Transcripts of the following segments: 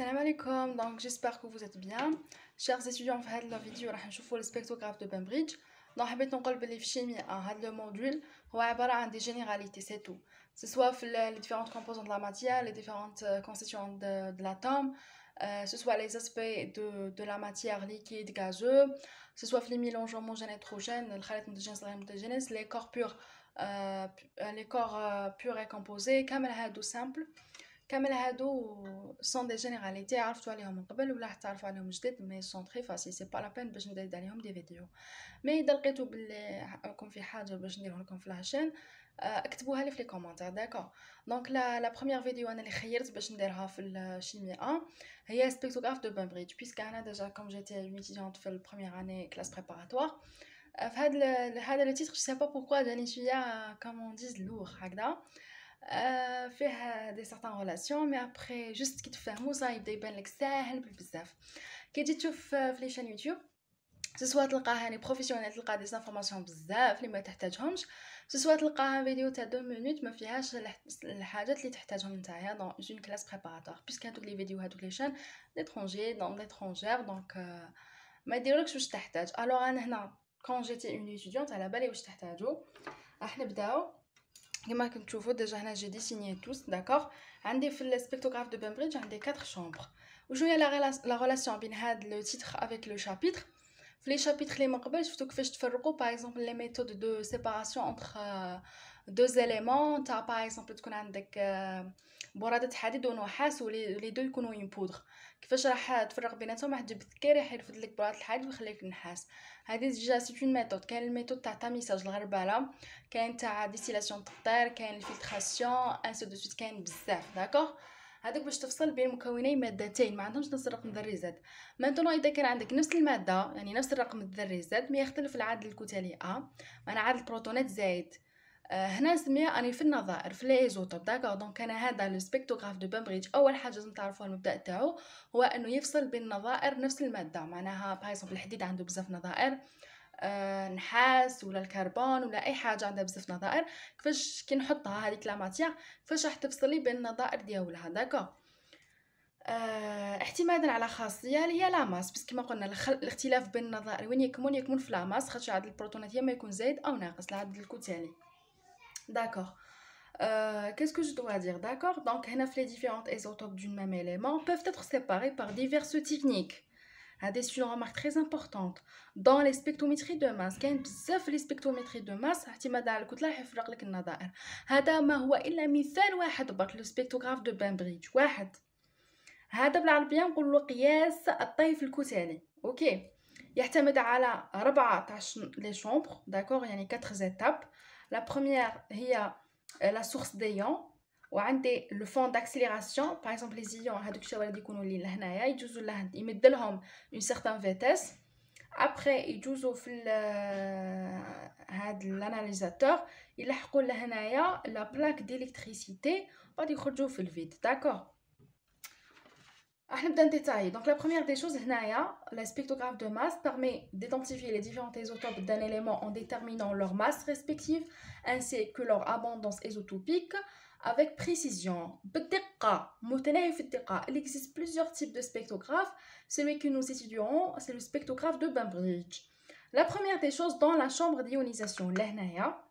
Salam alaikum, donc j'espère que vous êtes bien. Chers étudiants, في هذه la vidéo راح نشوفوا le spectrographe de Bainbridge. Donc حبيت نقول بلي في chimie هذا le module هو عبارة عن des généralités, c'est tout. Que ce soit les différentes composantes de la matière, les différentes constituants de l'atome, ce soit les aspects de la matière liquide, gazeux, ce soit les mélanges homogènes hétérogènes, الخليط متجانس, les corps purs, purs et composés, كامل هادو simple. كامل هادو sont des généralités عرفتوا عليهم من قبل ولا تعرفوا عليهم جديد mais sont très faciles c'est pas la peine باش ندير عليهم دي فيديو مي اذا لقيتوا بلي راكم في حاجه باش نديرهم لكم في لاشين اكتبوها لي في لي كومونتير داكور دونك لا بروميير فيديو انا اللي خيرت باش نديرها في الشيمي 1 هي سبيكتوغراف دو بامبريدج بيسك انا ديجا كوم جيتي اون étudiante في البروميير اني كلاس بريباراتوار في هذا لو تيتر جو سي با بوركوا جاني شويه كومون ديز لور هكذا فيه دي سارتان ريلاسيون مي ابري جوست كي تفهموا صاي يبدا يبان لك ساهل بزاف كي تجي تشوف في لي شان يوتيوب سواء تلقاها هاني بروفيسيونيل تلقى دي انفورماسيون بزاف اللي ما تحتاجهمش سواء تلقاها فيديو تاع 2 مينوت ما فيهاش الحاجات اللي تحتاجهم نتايا دون اون كلاس بريباراتوار بيسك هادوك لي فيديو هادوك لي شان ديترونجي دون ديترونجير دونك ما يديرولكش واش تحتاج الوغ انا هنا كون جيتي اون ايتيديونت على بالي واش تحتاجوا راح نبداو كما راكم تشوفوا ديجا هنا جي ديسيني توس داكوغ عندي في السبيكتوغراف دو بامبريدج عندي 4 شامبر وشنو هي لا ريلاسيون بين هاد لو تيتر افيك لو شابيتر في لي شابيتر اللي من قبل شفتو كيفاش تفرقوا باغ اكزومبل لي ميثود دو سيباراسيون انتر دو زيليمون تاع باغ اكزومبل تكون عندك برادة حديد ونحاس ولي دو يكونوا اون بودر كيفاش راح تفرق بيناتهم راح تجيب الذكر راح يرفد لك برادة الحديد ويخليك النحاس هذه ديجا سي اون ميثود كاين الميثود تاع تاميساج الغرباله كاين تاع ديستيلاسيون التطير كاين الفلتراسيون انسو دو سويت كاين بزاف داكوغ هذاك باش تفصل بين مكوني مادتين ما عندهمش نفس الرقم الذري زد مانتونو اذا كان عندك نفس الماده يعني نفس الرقم الذري زد ما يختلف العدد الكتلي معناها عدد البروتونات زايد هنا نسميها اني في النظائر في الايزوتوب داكوغ دونك انا هذا لو سبيكتوغراف دو بامبريدج اول حاجه لازم تعرفوا المبدا تاعو هو انه يفصل بين نظائر نفس الماده معناها باغ اكزومبل الحديد عنده بزاف نظائر نحاس ولا الكربون ولا اي حاجه عندها بزاف نظائر كيفاش كي نحطها هذيك لا ماتيير كيفاش راح تفصلي بين النظائر ديالها داكوغ اعتمادا على خاصيه اللي هي لا ماس بس كما قلنا الاختلاف بين النظائر وين يكمن في لا ماس خاطر عدد البروتونات يا ما يكون زايد او ناقص العدد الكتلي d'accord qu'est-ce que je dois dire d'accord donc هنا في les différents isotopes du même élément peuvent être séparés par diverses techniques c'est une remarque très importante dans les spectrométries de masse كاين بزاف لي spectrométries de masse اعتماد على الكتله يفرق لك النظائر هذا ما هو الا مثال واحد برك لو سبيكتوغراف دو بامبريدج واحد هذا بالعربيه نقول له قياس الطيف الكتلي اوكي يعتمد على 14 لي شامبر داكور يعني 4 زيتاب لا بروميير هي لا سورس ديون وعندي لو فون داكسيليراسيون باغ اكزومبل لي زيون هذوك الشوارد يكونوا لي لهنايا يجوزوا له يمد لهم اون سيغتان فيتيس ابري يجوزوا في هاد الاناليزاتور يلحقوا لهنايا لا بلاك ديليكتريسيتي وغادي يخرجوا في الفيد داكور راح نبدا نديتاي donc la première des choses هنايا la spectrographe de masse permet d'identifier les différents isotopes d'un élément en déterminant leur masse respective ainsi que leur abondance isotopique avec précision بالدقة متناهي في الدقة. Il existe plusieurs types de spectrographes. Celui que nous étudierons c'est le spectrographe de Bainbridge. La première des choses dans la chambre d'ionisation لهنايا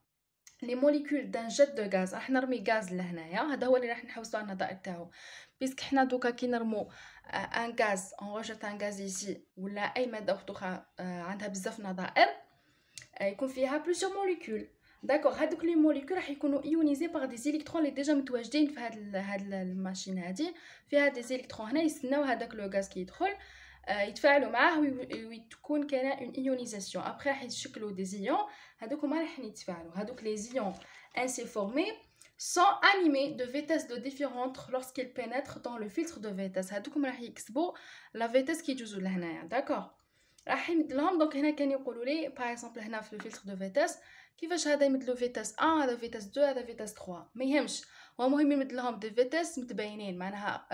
les molécules d'un jet de gaz راح نرمي غاز لهنايا هذا هو اللي راح نحوسوا على النظائر تاعو بيسك حنا دوكا كي نرمو ان غاز اون ريجيت ان غاز ايسي ولا اي ماده اخرى عندها بزاف نظائر يكون فيها بلوزيور موليكول داكوغ هذوك لي موليكول راح يكونوا ايونيزي باغ دي زيليكترون اللي ديجا متواجدين في هاد الماشين هادي فيها دي زيليكترون هنا يستناو هذاك لو غاز كي يدخل يتفاعلوا معاه وتكون كاينه اون ايونيزاسيون ابري راح يشكلوا دي زيون هذوك هما راح يتفاعلوا هذوك لي زيون ainsi formés sont animés de vitesses de différentes lorsqu'ils pénètrent dans le filtre de vitesse هذوكم راح يكسبوا لا فيتيس كي يجوزوا لهنايا داكوغ راح يمد لهم دونك هنا كان يقولوا لي باغ اكزومبل هنا في الفلتر دو فيتيس كيفاش هذا يمد له فيتيس 1 هذا فيتيس 2 هذا فيتيس 3 ما يهمش هو مهم يمد لهم دي فيتيس متباينين معناها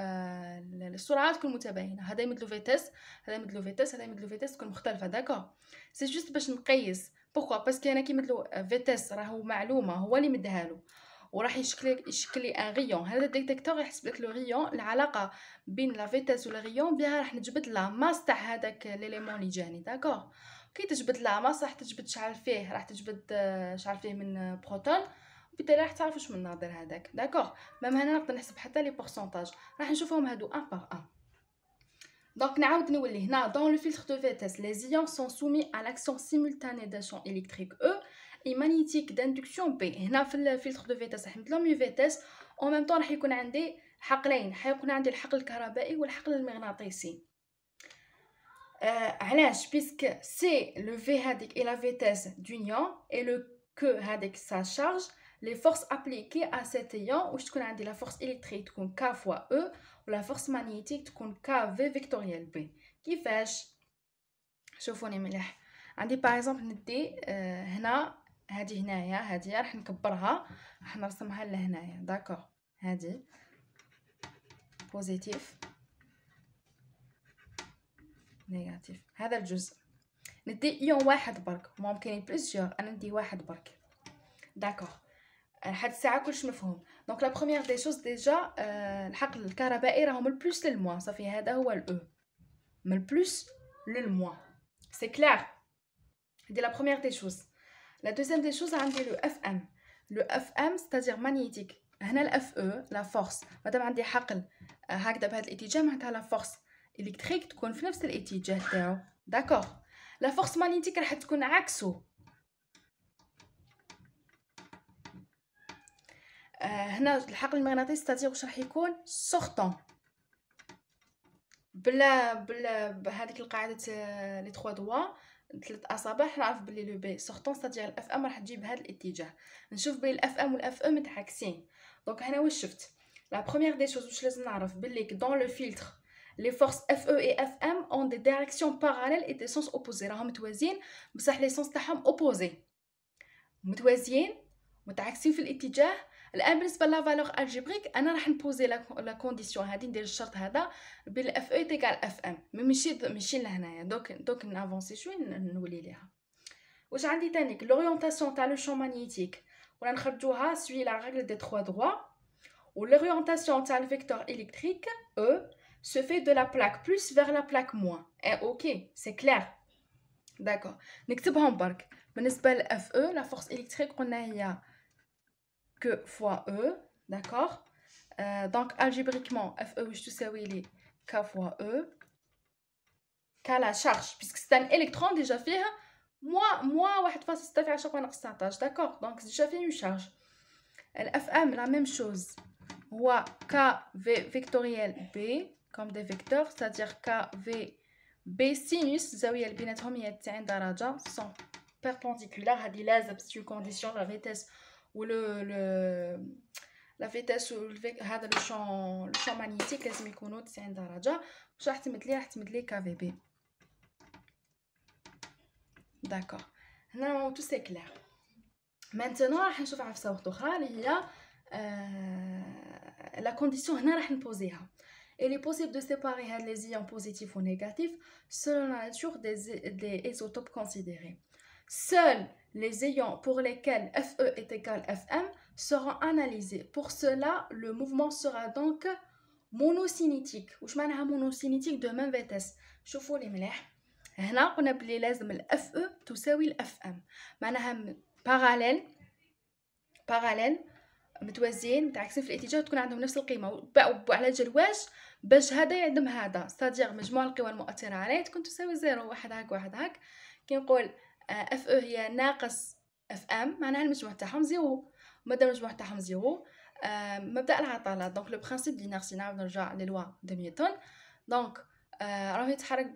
السرعات تكون متباينه هذا يمد له فيتيس هذا يمد له فيتيس هذا يمد له فيتيس تكون مختلفه داكوغ سي جوست باش نقيس بوركو باسكو انا كي يمد له فيتيس راهو معلومه هو اللي مدها له وراح يشكل لي ان غيون. هذا الديتيكتور يحسب لك لو غيون، العلاقه بين لا فيتاس ولا غيون بها راح نجبد لا ماس تاع هذاك ليليمون اللي جاني. داكوغ، كي تجبد لا ماس راح تجبد شحال فيه، راح تجبد شحال فيه من بروتون، وبالتالي راح تعرف واش من ناظر هذاك. داكوغ، مام هنا نقدر نحسب حتى لي بورسونتاج، راح نشوفهم هادو ان بار ان. Donc, dans le filtre de vitesse, les ions sont soumis à l'action simultanée d'un champ électrique E et magnétique d'induction B. Dans le filtre de vitesse, la vitesse, en même temps, il y a des حقلين، حيكون عندي الحقل الكهربائي والحقل المغناطيسي. علاش؟ puisque c'est le V هذيك et la vitesse du ion et le Q هذيك sa charge. Les forces appliquées à cet ion واش تكون عندي la force électrique تكون K fois E ولا force magnétique تكون KV vectoriel B. كيفاش؟ شوفوني مليح. عندي باغ اكزومبل ندي هنا، هذه هنايا، هذه راح نكبرها، راح نرسمها لهنايا. داكوغ، هذه بوزيتيف نيجاتيف، هذا الجزء ندي ايون واحد برك، ممكن بليزيور، انا ندي واحد برك. داكوغ، لحد الساعه كلش مفهوم. دونك لا بروميير دي شوز ديجا الحقل الكهربائي راهو من البلوس للموان، صافي هذا هو الاو، من البلوس للموان، سي كلير. دي لا بروميير دي شوز. لا دوزيام دي شوز عندي لو اف ام. لو اف ام ستادير مانيتيك. هنا الاف او لا فورس، مادام عندي حقل هكذا بهذا الاتجاه معناتها لا فورس الكتريك تكون في نفس الاتجاه تاعو. داكوغ، لا فورس مانيتيك راح تكون عكسه. هنا الحقل المغناطيسي ستاتير واش راح يكون سورتون. بلا بهذيك القاعده لي 3 دوا 3 اصابع نعرف بلي لو بي سورتون ستاتير الاف ام راح تجيب هذا الاتجاه. نشوف بين الاف ام والاف او متعكسين. دونك هنا واش شفت؟ لا بروميير دي شوز واش لازم نعرف بلي دون لو فلتر les forces FE et FM ont des directions parallèles et des sens opposés. راهم متوازيين بصح لي سونس تاعهم opposés، متوازيين متعكسين في الاتجاه. الان بالنسبه لا فالور الجبريك انا راح نبوزي لا كونديسيون هذه، ندير الشرط هذا بين اف اي تيكال اف ام، ماشي لهنايا. دوك نافونسي شويه نولي ليها. واش عندي تانيك؟ لوريونتاسيون تاع لو شون ماغنيتيك ولا نخرجوها سوي لا ريغل دي 3 دروا، و لوريونتاسيون تاع الفيكتور الكتريك او se fait de la plaque plus vers la plaque moins. Et ok, c'est clair. D'accord. نكتبهم برك. بالنسبة ل FE, la force électrique قلنا هي Q fois E. D'accord. Donc algébriquement, FE واش تساوي لي K fois E. K la charge, puisque c'est un électron déjà فيها moins 1.6 à chaque fois ناقص 19. D'accord. Donc déjà fait une charge. Le FM, la même chose. هو KV vectoriel B. comme des vecteurs, c'est-à-dire KV B sinus الزاوية اللي بيناتهم هي 90 درجة sont perpendiculaires. هذه لازم c'est une condition. La vitesse ou la vitesse ou هذا le champ magnétique لازم يكونوا 90 درجة. واش راح تمد لي؟ راح تمد لي KV B. d'accord. هنا tout c'est clair. maintenant راح نشوف عفسة وحدة أخرى اللي هي la condition. هنا راح نبوزيها. Il est possible de séparer les ions positifs ou négatifs selon la nature des isotopes considérés. Seuls les ions pour lesquels Fe est égal à Fm seront analysés. Pour cela, le mouvement sera donc monocinétique. واش معناها monocinétique de même vitesse؟ شوفوا لي مليح. هنا قلنا بلي لازم ال Fe تساوي ال Fm، معناها parallèle متوازيين متعكسين في الاتجاه تكون عندهم نفس القيمه. وعلى جال واش؟ باش هذا يعدم هذا، ستادير مجموع القوى المؤثره عليه تكون تساوي زيرو. واحد هاك واحد هاك. كي نقول اف او هي ناقص اف ام معناها المجموع تاعهم زيرو. مادام المجموع تاعهم زيرو مبدا العطله. دونك لو برينسيپ دينيرسي نعاود نرجع للوا دو نيوتن. دونك راهو يتحرك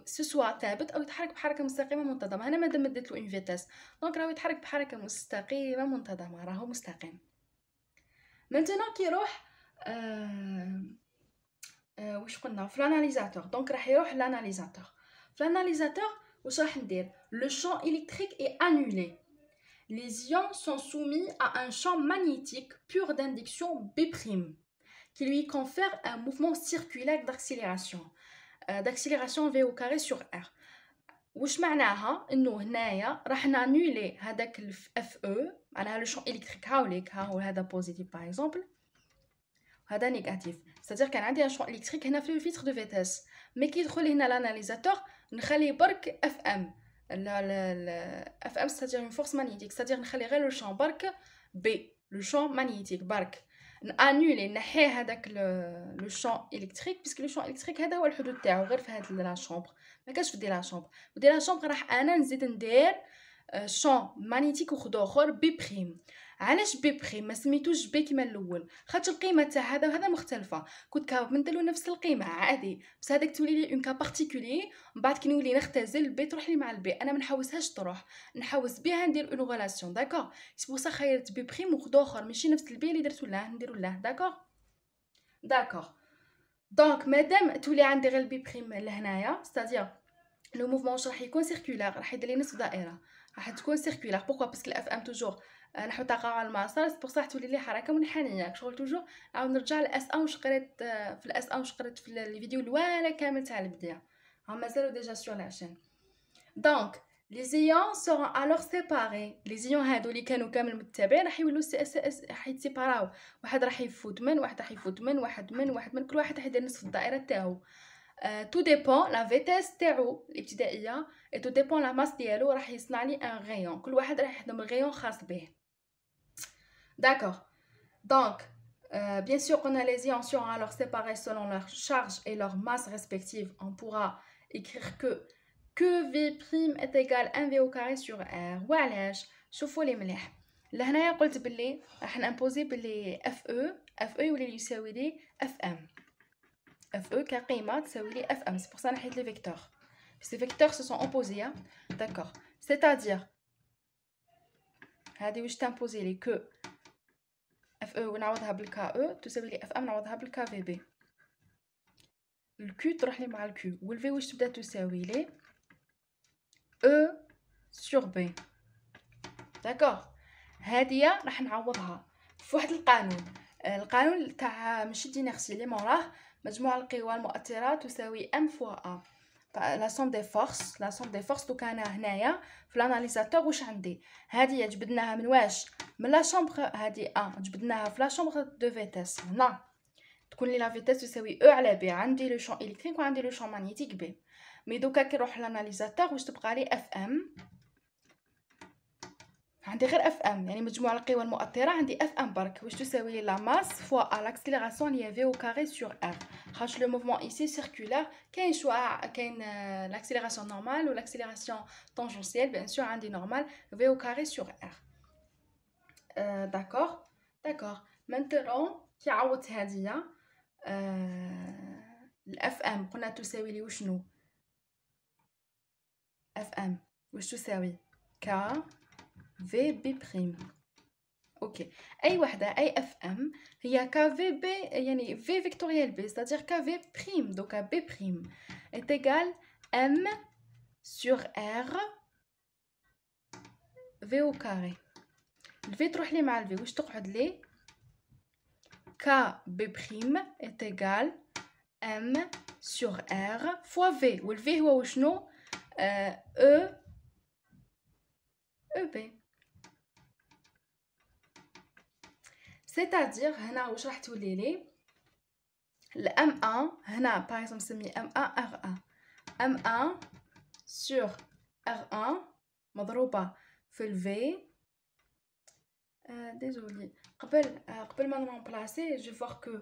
سوا ثابت او يتحرك بحركه مستقيمه منتظمه. هنا مادام مديت له اون فيتاس دونك راهو يتحرك بحركه مستقيمه منتظمه، راهو مستقيم. maintenant كي يروح واش قلنا في l'analysateur. دونك راح يروح l'analysateur. في l'analysateur واش راح ندير؟ le champ électrique est annulé. les ions sont soumis à un champ magnétique pur d'induction B' qui lui confère un mouvement circulaire d'accélération V au carré sur R. واش معناها؟ انه هنايا راح نانولي هذاك اف او معناها لو شون الكتريك هاوليك ها هو هذا بوزيتيف باغ اكزومبل هذا نيجاتيف. ستادير كان عندي ان شون الكتريك هنا في الفيتر دو فيتاس، مي كي يدخل هنا لاناليزاتور نخلي برك اف ام. اف ام ستادير اون فورس مانيتيك، ستادير نخلي غير لو شون برك بي، لو شون مانيتيك برك، نانولي نحي هذاك لو شون الكتريك، باسكو لو شون الكتريك هذا هو الحدود تاعو غير في هاد لا شومبر، ما كاش في دي لا شومبر. ودي لا شومبر راح انا نزيد ندير شون مانيتيك وخد اخر بي بريم. علاش بي بريم ما سميتوش بي كيما الاول؟ خاطر القيمه تاع هذا وهذا مختلفه، كنت كاب نديرو نفس القيمه عادي، بس هذاك تولي لي اون كا بارتيكولي، من بعد كي نولي نختزل البي تروح لي مع البي، انا ما نحوسهاش تروح، نحوس بها ندير اون غولاسيون. داكور، سي بور سا خيرت بي بريم وخد اخر ماشي نفس البي اللي درتو له نديرو له. داكور داكور. دونك مادام تولي عندي غير البي بريم لهنايا، ستادير لو موفمون راح يكون سيركولار، راح يدير لي نصف دائره، راح تكون سيركولار. بوركوا باسكو الاف ام توجور نحطها على المسار، بور صح تولي لي حركه منحنيه شغل توجور. عاود نرجع لاس ان واش قريت في الاس ان واش قريت في الفيديو الاولى كامل تاع البدايه، هم مازالوا ديجا سور لاشين. دونك لي زيون سورون الوغ سيباري، لي زيون هادو اللي كانوا كامل متتابعين راح يولوا راح يتسيباراو، واحد راح يفوت من واحد، راح يفوت من واحد، من واحد من كل واحد راح يدير نصف الدائره تاعو. tout dépend la vitesse تاعو الابتدائيه، et tout dépend la masse ديالو، راح يصنع لي ان غيون، كل واحد راح يخدم الغيون خاص به. d'accord donc bien sûr qu'on a les ions seront alors séparés selon leur charge et leur masse respective. On pourra écrire que v' est égal 1v au carré sur r. وعلاش؟ شوفوا لي مليح، لهنايا قلت باللي راح نامبوزي باللي اف او يولي يساوي لي اف ام، اف او كقيمه تساوي لي اف ام. سي بور سا نحيت لي فيكتور، بس لي فيكتور سو سون اوبوزي. داكور، سيتادير هادي واش تامبوزي لي كو اف او نعوضها بالكا او تساوي لي اف ام نعوضها بالكا في بي، الكيو تروح لي مع الكيو، والفي واش تبدا تساوي لي او سور بي. داكور، هادية راح نعوضها في واحد القانون، القانون تاع ماشي دينيرسي اللي موراه مجموع القوى المؤثرة تساوي ام فوا ا. لا سوم دي فورس، لا سوم دي فورس. دوك انا هنايا في الاناليزاتور واش عندي؟ هادي جبدناها من واش؟ من لا شومبر، هادي ا جبدناها في لا شومبر دو فيتاس، هنا تكون لي لا فيتاس تساوي او على بي، عندي لو شون الكتريك وعندي لو شون ماغنيتيك بي. مي دوكا كي نروح للاناليزاتور واش تبقى لي اف ام؟ عندي غير اف ام، يعني مجموع القوى المؤثره عندي اف ام برك، واش تساوي لي لا ماس فوا ا لاكسيليراسيون اللي هي في او كاري سور ار. خاطر لو موفمون ايسي سيركولار، كاين شوا كاين لاكسيليراسيون نورمال و لاكسيليراسيون طونجونسيال، بيان سور عندي نورمال في او كاري سور ار. داكور داكور. مانتون كي عوضت هاديه الاف ام قلنا تساوي لي وشنو؟ اف ام واش تساوي؟ ك في بي بريم. اوكي، اي وحده اي اف ام هي كا في بي، يعني في فيكتوريال بي، c'est-à-dire كا في بريم. دوكا بي بريم est égal m sur r في au carré. الفي تروح لي مع الفي واش تقعد لي؟ كا بي بريم est égal m sur r fois v، والفي هو وشنو؟ e بي. c'est-à-dire هنا واش راح تولي لي؟ الام 1 هنا باغ اكزومبل نسمي ام 1 ار 1، ام 1 سور ار 1 مضروبه في الفي. ديزولي قبل ما نرومبلاسي جو فوغ كو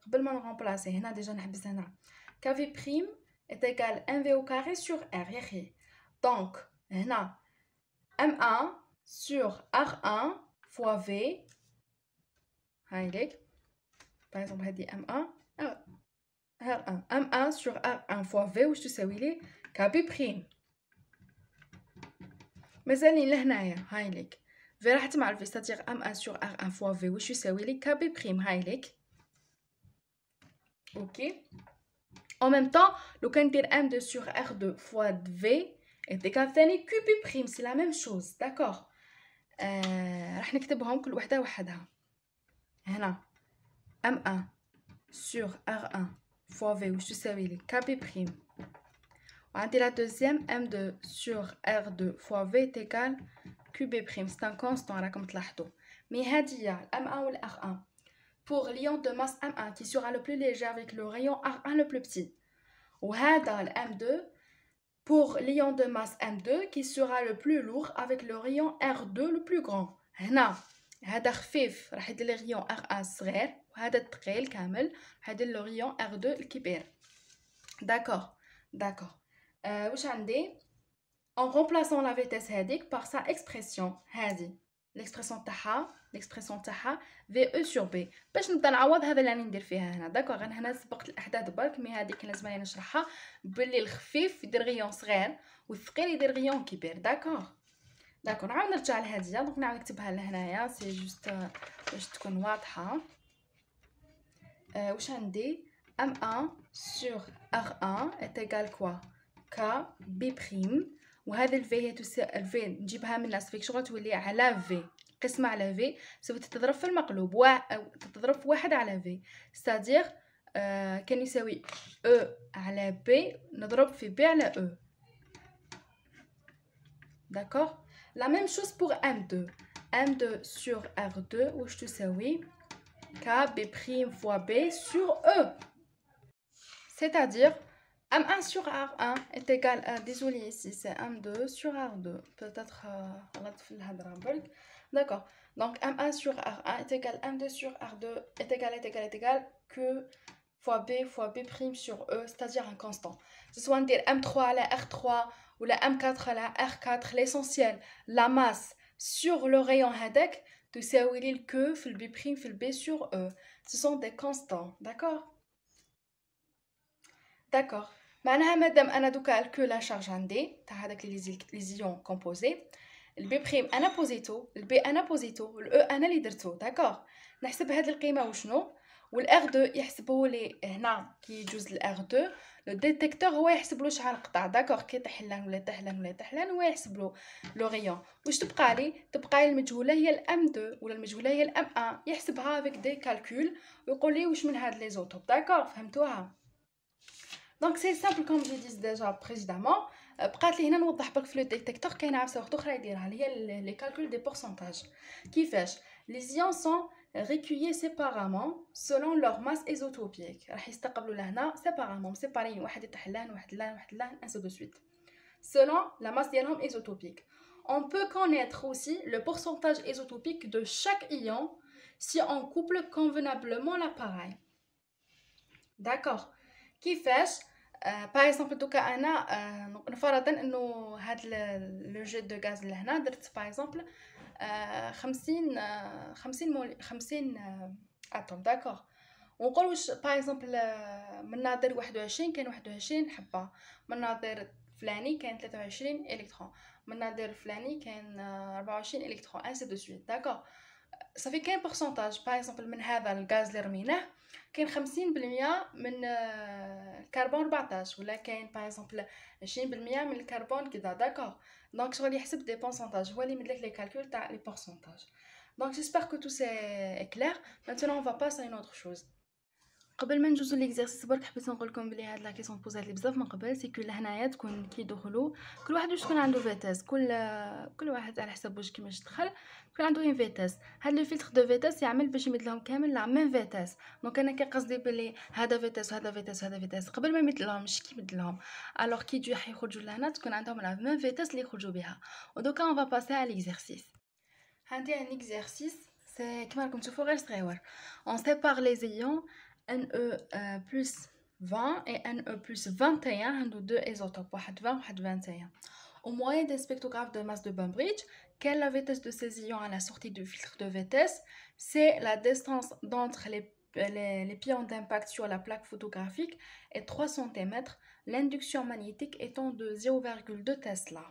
قبل ما نرومبلاسي هنا ديجا نحبس هنا كا في بريم est égal 1 v au carré sur r يا خي. دونك هنا ام 1 sur r 1 fois v، هاي ليك par exemple هادي m1 r1 m1 sur r1 fois v واش تساوي لي؟ ك بي بريم. مازالين لهنايا هاي ليك في راحت مع الفي، ستادير m1 sur r1 fois v واش يساوي لي؟ ك بي بريم. هاي ليك اوكي. en même temps لو كندير m2 sur r2 fois v est égal ثاني q بي بريم، سي لا ميم شوز. داكوغ، راح نكتبهم كل وحده وحدها. هنا m1 sur r1 fois v واش تساوي لي؟ ك بي بريم. وعندي لا دوزيام m2 sur r2 fois v est égal Q B prime, c'est un constant, راكم تلاحظوا. Mais هادية M1 ou R1 pour l'ion de masse M1 qui sera le plus léger avec le rayon R1 le plus petit. Ou هذا le M2 pour l'ion de masse M2 qui sera le plus lourd avec le rayon R2 le plus grand. هنا هذا خفيف راح يدير لي rayon R1 صغير وهذا الثقيل كامل راح يدير له rayon R2 الكبير. D'accord. واش عندي en remplaçant la vitesse هذيك par sa expression هذه l'expression تاعها VE sur B باش نبدا نعوض هذا اللي راني ندير فيها هنا. داكوغ انا هنا سبقت الاحداث برك مي هذيك لازم لي نشرحها باللي الخفيف يدير غيون صغير والثقيل يدير غيون كبير. داكوغ نعاود نرجع لهاديه دونك نعاود نكتبها لهنايا سي جوست باش تكون واضحه. واش عندي M1 sur R1 est égal quoi K B prime وهذا الفي هي الفي نجيبها من السفيك شغل تولي على في قسمة على في سوف تتضرب في المقلوب تتضرب في واحد على في ستادير كان يساوي او على بي نضرب في بي على او. داكوغ لا ميم شوز بور M2 sur R2 واش تساوي K B prime fois B sur E. C'est-à-dire M1 sur R1 est égal à, désolé ici c'est M2 sur R2, peut-être d'accord, donc M1 sur R1 est égal à M2 sur R2 est égal que fois B prime sur E, c'est-à-dire un constant. Ce soit dire M3 à la R3 ou la M4 à la R4, l'essentiel, la masse sur le rayon HADEC, تساوي لي que في le B prime في le B sur E. Ce sont des constants, d'accord. معناها مادام انا دوكا الكو لا شارج عندي تاع هذاك لي زيون كومبوزي البي بريم انا بوزيتو البي انا بوزيتو الاو انا اللي درتو. داكوغ نحسب هذه القيمه وشنو والار 2 يحسبوا لي هنا كي يجوز الار 2 لو ديتيكتور هو يحسب له شحال قطع. داكوغ كي يطيح لان ولا يطيح لان هو يحسب له لو غيون. واش تبقى لي المجهوله هي الام 2 ولا المجهوله هي الام 1 يحسبها افيك دي كالكول ويقول لي واش من هاد لي زوتوب. داكوغ فهمتوها. Donc c'est simple comme je disais déjà précédemment. بقات لي هنا نوضح برك في لو ديتيكتور كاينه عفسه واحده اخرى يديرها اللي هي لي كالكول دي بورسونتاج. كيفاش les ions sont recueillis séparément selon leur masse isotopique. راح يستقبلوا لهنا séparément سيبارين واحد يطيح لهنا واحد لهنا ainsi de suite selon la masse ديالهم isotopique. On peut connaître aussi le pourcentage isotopique de chaque ion si on couple convenablement l'appareil. D'accord. كيفاش باغ اكزومبل دوكا انا نفرض انه هاد لو جيت دو غاز لهنا درت باغ اكزومبل 50 اتوم. داكوغ ونقول واش باغ اكزومبل من ناظر 21 كاين 21 حبه من ناظر فلاني كاين 23 الكترون من ناظر فلاني كاين 24 الكترون انسي دو سويت. داكوغ صافي كاين بورسونتاج باغ اكزومبل من هذا الغاز اللي رميناه كاين 50% من الكربون 14 ولا كاين باغ اكزومبل 20% من الكربون كذا. داكوغ دونك شغل يحسب دي بورسونتاج هو اللي يمدلك لي كالكول تاع لي بورسونتاج. دونك جيسبر كو تو سي كلير. مانتونون اون فا باس ا اون اوتر شوز. قبل ما ندوزو ليكزارسيس برك حبيت نقول لكم بلي هاد لا كيسيون بوزات لي بزاف من قبل سي كو لهنايا تكون كي يدخلوا كل واحد واش تكون عنده فيتاس كل واحد على حسب واش كيفاش دخل يكون عنده اون فيتاس. هاد لو فلتر دو فيتاس يعمل باش يمد لهم كامل لا ميم فيتاس. دونك انا كنقصدي بلي هذا فيتاس وهذا فيتاس وهذا فيتاس قبل ما يمد لهمش كي يمد لهم الوغ كي يجوا يخرجوا لهنا تكون عندهم لا ميم فيتاس اللي يخرجوا بها. ودوكا اون فا باسي على ليكزارسيس. عندي ان اكزارسيس سي كيما راكم تشوفوا غير صغيور. اون سيبار لي زيون Ne plus 20 et Ne plus 21 ont deux isotopes, واحد 20 واحد 21. Au moyen des spectrographes de masse de Bainbridge, quelle est la vitesse de ces ions à la sortie du filtre de vitesse? C'est la distance d'entre les pions d'impact sur la plaque photographique est 3 cm, l'induction magnétique étant de 0,2 Tesla.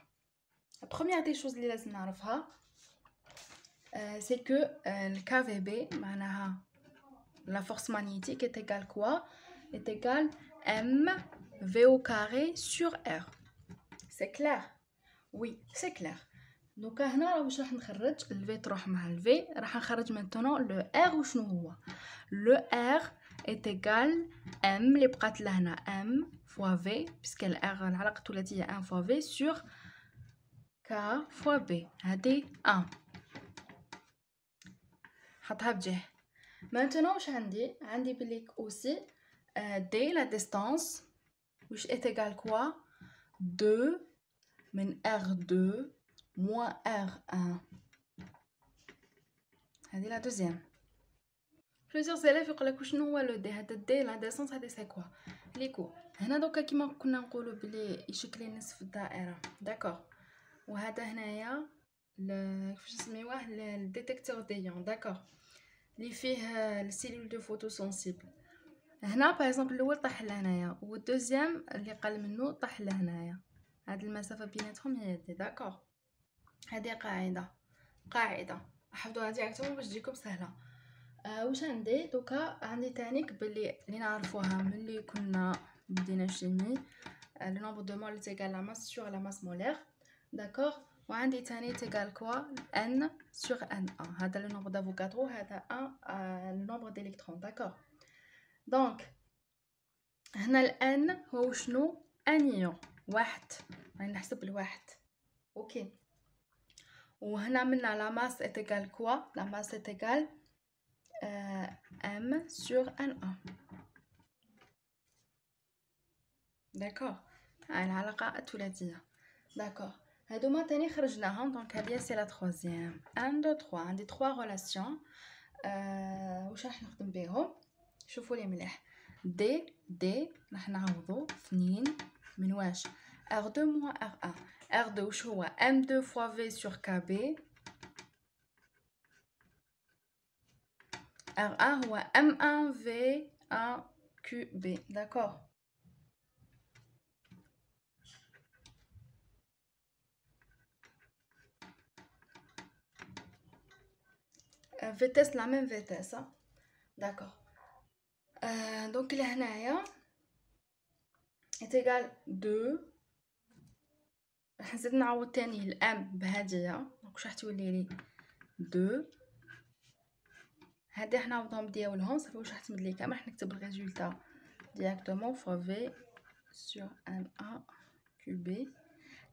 La première des choses اللي لازم نعرفها c'est que le KVB معناها la force magnétique est égale quoi? Est égale mv au carré sur r. C'est clair? Oui, c'est clair. Donc هنا واش راح نخرج الفي تروح مع الفي راح نخرج maintenant le r وشنو هو le r est égal m اللي بقات لهنا m fois v puisque ال r العلاقه الثلاثيه 1 fois v sur K fois B هادي 1 حطها بجه. maintenant واش عندي بلي aussi D la distance واش est égal quoi 2 من R2 moins R1 هذه la deuxième. plusieurs élèves يقولك شنو هو لو دي هذا دي لا ديسونس هذه سي كوا ليكو هنا دوكا كيما كنا نقولوا بلي يشكل نصف الدائره داكوغ وهذا هنايا كيفاش نسميوه الديتيكتور ديون داكوغ اللي فيه السيلول دو فوتو سونسيبل. هنا باغ اكزومبل الاول طاح لهنايا والدوزيام اللي قل منه طاح لهنايا هاد المسافه بيناتهم هي دي داكوغ. هذه قاعده حفظوها ديريكتومون باش تجيكم سهله. واش عندي دوكا عندي تانيك باللي نعرفوها ملي كنا بدينا شيمي لو نومبر دو مول تيغال لا ماس سور لا ماس مولير داكوغ. وعندي تاني تيغال كوا ان سور ان ان هذا لو نومبر دافوكادرو هذا ان لو نومبر ديليكترون داكوغ. دونك هنا الان هو شنو انيون واحد راني نحسب الواحد اوكي. وهنا منا لا ماس تيغال كوا لا ماس تيغال M sur N1 d'accord العلاقة الثلاثية d'accord. هادوما تاني خرجناهم دونك هادي سي لا troisième 1 2 3 عندي 3 relation واش راح نخدم بيهم شوفوا لي مليح. دي راح نعوضو 2 من واش R2 moins R1 R2 واش هو M2 fois V sur KB R1 هو M1 V1 QB d'accord. vitesse la même vitesse d'accord. donc لهنايا est égal 2 راح نزيد نعوض تاني الام بهادية دونك واش راح تولي لي 2 هادي راح نعوضهم ديالهم صافي واش راح تمد لي كامل راح نكتب الريزولتا directement fois V sur N1 QB.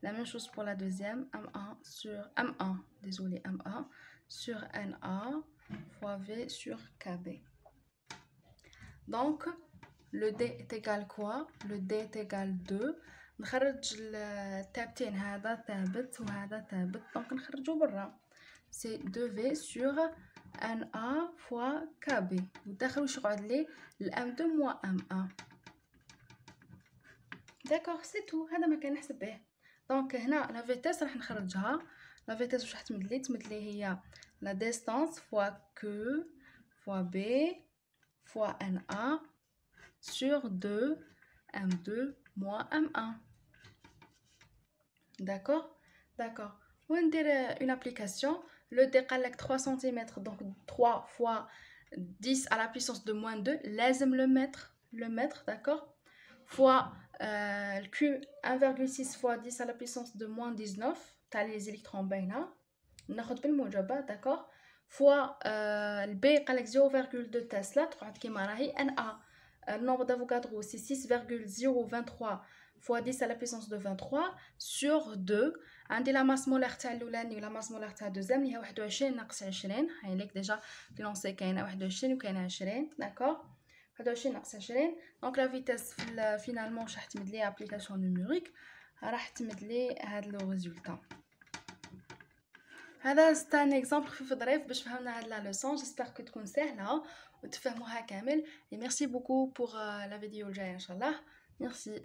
La même chose pour la deuxième M1 sur M1 désolé M1 sur NA fois V sur KB. Donc le D est égal quoi? Le D est égal 2. نخرج التابتين هذا ثابت وهذا ثابت دونك نخرجو برا سي 2V sur NA fois KB. والداخل واش يقعد لي الام 2 موا M1 داكوغ سي تو. هذا ما كنحسب به. دونك هنا لا فيتيس راح نخرجها. لا فيتيس واش راح تمد لي هي لا ديستانس فوا كو فوا بي فوا ان ا سور 2 ام 2 موا ام 1 داكوغ. وندير اون ابليكاسيون لو دي قالك 3 سنتيمتر دونك 3 فوا 10 à la puissance de moins 2 لازم le mettre داكوغ فوا le Q 1,6 fois 10 à la puissance de moins 19 تاع لي زيليكترون باينه ناخذ بالموجبه داكوغ فوا البي قالك 0,2 تسلا تقعد كيما راهي ان ا النومبر دافوكادرو سي 6,023 fois 10 à la puissance de 23 sur 2 عندي لا ماس مولير تاع الاولاني ولا ماس مولير تاع الدوزيام اللي هي 21 ناقص 20 هاي ليك ديجا لونسي كاينه 21 وكاينه 20 داكوغ 21 ناقص 20 دونك لا فيتاس فينالمون راح تمد لي ابليكاسيون نيميريك راح تمد لي هاد لو ريزولتا. هذا ستان اكزامبل خفيف ظريف باش فهمنا هاد لا لوسون. جيسبر كو تكون سهله وتفهموها كامل. ميرسي بوكو بور لا فيديو الجايه ان شاء الله. ميرسي.